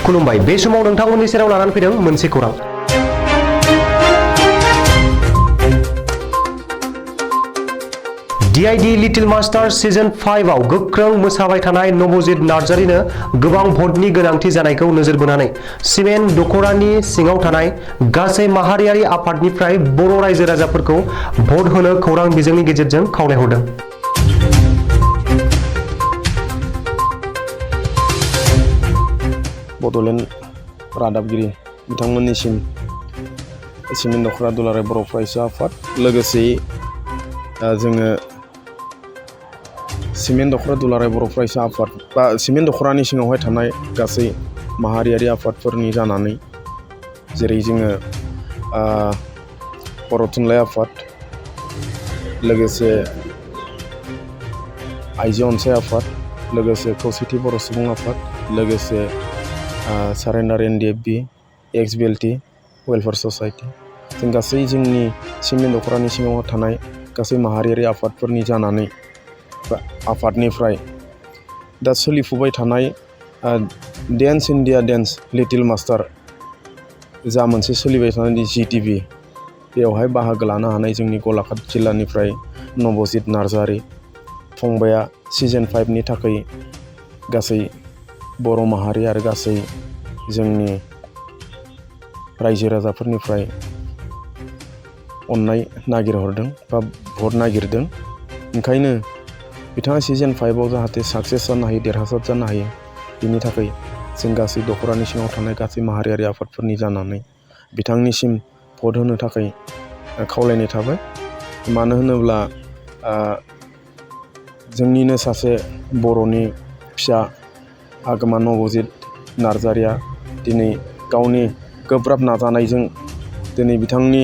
खुलुमबाय। बे समाव नोंथांमोननि सेराव लानानै फैदों मोनसे खौरां। DID लिटिल मास्टार सिजन 5 आव गोख्रों मोसाबाय थानाय नबजित नार्जारिनो गोबां भटनि गोनांथि जानायखौ नोजोर बोनानै सिमेन्ट दख'रानि सिङाव थानाय गासै माहारियारि आफादनिफ्राय बर' रायजो राजाफोरखौ भट होनो खौरां बिजोंनि गेजेरजों खावलायहरदों। बड'लेण्ड रादाबगिरि बिथांमोननिसिम सिमेन्ट दख'रा दुलाराय बर' फरायसा आफाद लोगोसे जोङो सिमेन्ट दख'रा दुलाराय बर' फरायसा आफाद बा सिमेन्ट दख'रानि सिङावहाय थानाय गासै माहारियारि आफादफोरनि जानानै जेरै जोङो बर' थुनलाइ आफाद लोगोसे आइजो अनसाय आफाद लोगोसे खौसेथि बर' सुबुं आफाद लोगोसे surrender NDFB XBLT welfare society जों गासै जोंनि सिमेन्ट दख'रानि सिङाव थानाय गासै माहारियारि आफादफोरनि जानानै आफादनिफ्राय दा सोलिफुबाय थानाय dance India dance little master जा मोनसे सोलिबाय थानाय GTV बेवहाय बाहागो लानो हानाय जोंनि गलाघाट जिल्लानिफ्राय नबजित नार्जारि फंबाया सिजन 5 नि थाखाय गासै बर' माहारि आरो गासै जोंनि रायजो राजाफोरनिफ्राय अननाय नागिरहरदों बा भट नागिरदों। ओंखायनो बिथाङा सिजन 5 आव जाहाथे साक्सेस जानो हायो, देरहासार जानो हायो, बिनि थाखाय जों गासै दख'रानि सिङाव थानाय गासै माहारियारि आफादफोरनि जानानै बिथांनिसिम भट होनो थाखाय खावलायनाय थाबाय। मानो होनोब्ला जोंनिनो सासे बर'नि फिसा आगोमा नबजित नार्जारिया दिनै गावनि गोब्राब नाजानायजों दिनै बिथांनि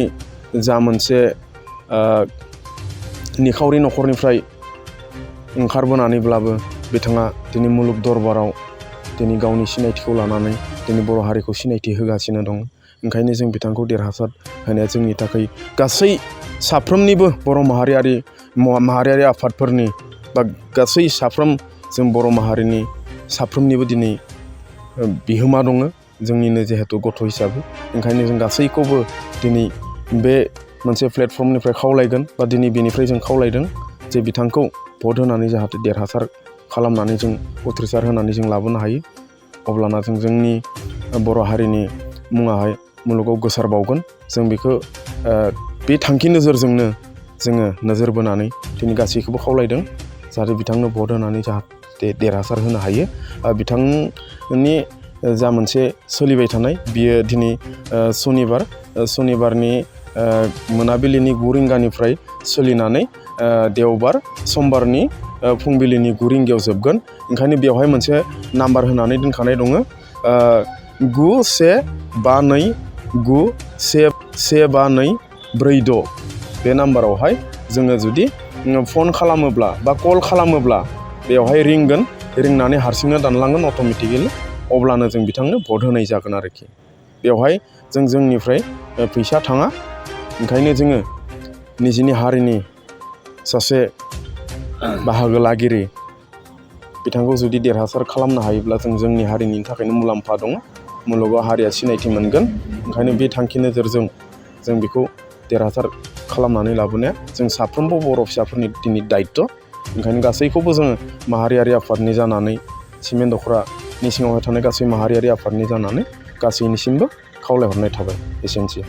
जा मोनसे निखावरि न'खरनिफ्राय ओंखारबोनानैब्लाबो बिथाङा दिनै मुलुग दरबाराव दिनै गावनि सिनायथिखौ लानानै दिनै बर' हारिखौ सिनायथि होगासिनो दं। ओंखायनो जों बिथांखौ देरहासार होनाया जोंनि थाखाय गासै साफ्रोमनिबो बर' माहारियारि आफादफोरनि बा गासै साफ्रोम जों बर' माहारिनि साफ्रोमनिबो दिनै बिहोमा दङ जोंनिनो जिहेथु गथ' हिसाबै। ओंखायनो जों गासैखौबो दिनै बे मोनसे प्लेटफर्मनिफ्राय खावलायगोन बा दिनै बेनिफ्राय जों खावलायदों जे बिथांखौ भट होनानै जाहाथे देरहासार खालामनानै जों उथ्रिसार होनानै जों लाबोनो हायो। अब्लाना जों जोंनि बर' हारिनि मुङाहाय मुलुगाव गोसारबावगोन। जों बेखौ बे थांखि नोजोरजोंनो जोङो नोजोर बोनानै दिनै गासैखौबो खावलायदों जाहाथे बिथांनो भट होनानै जाहाथे देरहासार होनो हायो। बिथांनि जा मोनसे सोलिबाय थानाय बियो दिनै सनिबारनि मोनाबिलिनि 9 रिंगानिफ्राय सोलिनानै देवबार समबारनि फुंबिलिनि 9 रिंगायाव जोबगोन। ओंखायनो बेवहाय मोनसे नाम्बार होनानै दोनखानाय दङ 9152911246। बे नाम्बारावहाय जोङो जुदि फन खालामोब्ला बा कल खालामोब्ला बेवहाय रिंगोन, रिंनानै हारसिंनो दानलांगोन अट'मेटिकेलि। अब्लानो जों बिथांनो भट होनाय जागोन आरोखि। बेवहाय जोंनिफ्राय फैसा थाङा। ओंखायनो जोङो निजिनि हारिनि सासे बाहागो लागिरि बिथांखौ जुदि देरहासार खालामनो हायोब्ला जों जोंनि हारिनि थाखायनो मुलाम्फा दङ, मुलुगाव हारिया सिनायथि मोनगोन। ओंखायनो बे थांखि नोजोरजों जों बेखौ देरहासार खालामनानै लाबोनाया जों साफ्रोमबो बर' फिसाफोरनि दिनै दायित्व'। ओंखायनो गासैखौबो जोङो माहारियारि आफादनि जानानै सिमेन्ट दख'रानि सिङावहाय थानाय गासै माहारियारि आफादनि जानानै गासैनिसिमबो खावलायहरनाय थाबाय। एसेनोसै।